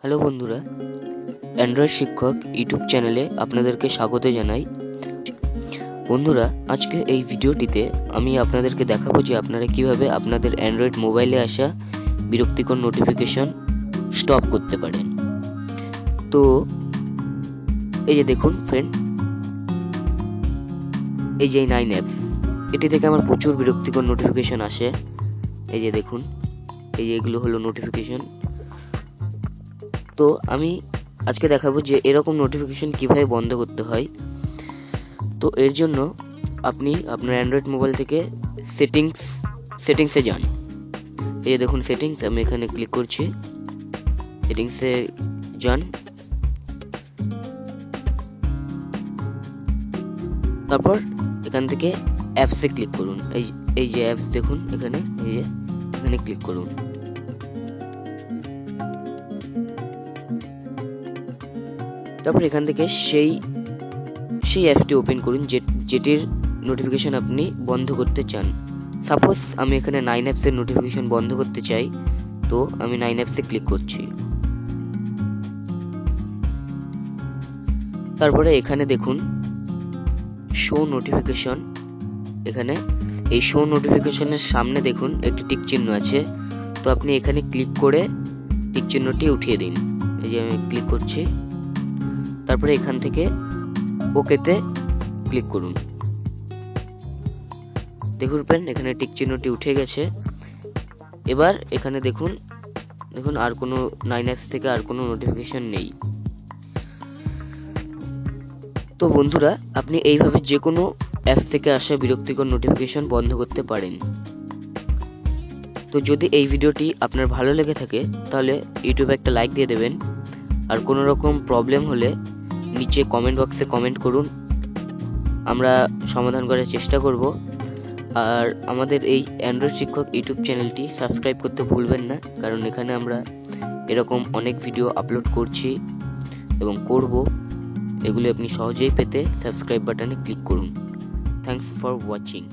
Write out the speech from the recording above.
Hello বন্ধুরা, Android শিক্ষক YouTube চ্যানেলে আপনাদেরকে স্বাগত জানাই। বন্ধুরা, আজকে এই ভিডিওটিতে আমি আপনাদেরকে দেখাবো যে আপনারা কিভাবে আপনাদের অ্যান্ড্রয়েড মোবাইলে আসা বিরক্তিকর নোটিফিকেশন স্টপ করতে পারেন। তো এই যে দেখুন ফ্রেন্ড, এই যে 9 অ্যাপস, এটি থেকে আমার প্রচুর বিরক্তিকর নোটিফিকেশন আসে। এই যে দেখুন, এই যে এগুলো হলো নোটিফিকেশন। তো আমি আজকে দেখাবো যে এরকম নোটিফিকেশন কিভাবে বন্ধ করতে হয়। তো এর জন্য আপনি আপনার অ্যান্ড্রয়েড মোবাইল থেকে সেটিংসে যান। এই দেখুন সেটিংস, আমি এখানে ক্লিক করছি। সেটিংসে যান, তারপর এখান থেকে অ্যাপসে ক্লিক করুন। এই যে অ্যাপস দেখুন এখানে, এই যে এখানে ক্লিক করুন। তারপর এখান থেকে সেই অ্যাপটি ওপেন করুন যেটির নোটিফিকেশন আপনি বন্ধ করতে চান। সাপোজ আমি এখানে 9 অ্যাপসের নোটিফিকেশন বন্ধ করতে চাই, তো আমি 9 অ্যাপসে ক্লিক করছি। তারপরে এখানে দেখুন শো নোটিফিকেশন, এখানে এই শো নোটিফিকেশনের সামনে দেখুন একটি টিক চিহ্ন আছে। তো আপনি এখানে ক্লিক করে টিক চিহ্নটি উঠিয়ে দিন। এই যে আমি ক্লিক করছি, তারপরে এখান থেকে ওকেতে ক্লিক করুন। দেখুন ফ্রেন্ড, এখানে টিক চিহ্নটি উঠে গেছে। এবার এখানে দেখুন আর কোনো 9 অ্যাপস থেকে আর কোনো নোটিফিকেশন নেই। তো বন্ধুরা, আপনি এইভাবে যে কোনো অ্যাপ থেকে আসা বিরক্তিকর নোটিফিকেশন বন্ধ করতে পারেন। তো যদি এই ভিডিওটি আপনার ভালো লেগে থাকে তাহলে ইউটিউবে একটা লাইক দিয়ে দেবেন। আর কোনো রকম প্রবলেম হলে নিচে কমেন্ট বক্সে কমেন্ট করুন, আমরা সমাধান করার চেষ্টা করব। আর আমাদের এই অ্যান্ড্রয়েড শিক্ষক ইউটিউব চ্যানেলটি সাবস্ক্রাইব করতে ভুলবেন না, কারণ এখানে আমরা এরকম অনেক ভিডিও আপলোড করছি এবং করব। এগুলি আপনি সহজেই পেতে সাবস্ক্রাইব বাটনে ক্লিক করুন। Thanks for watching.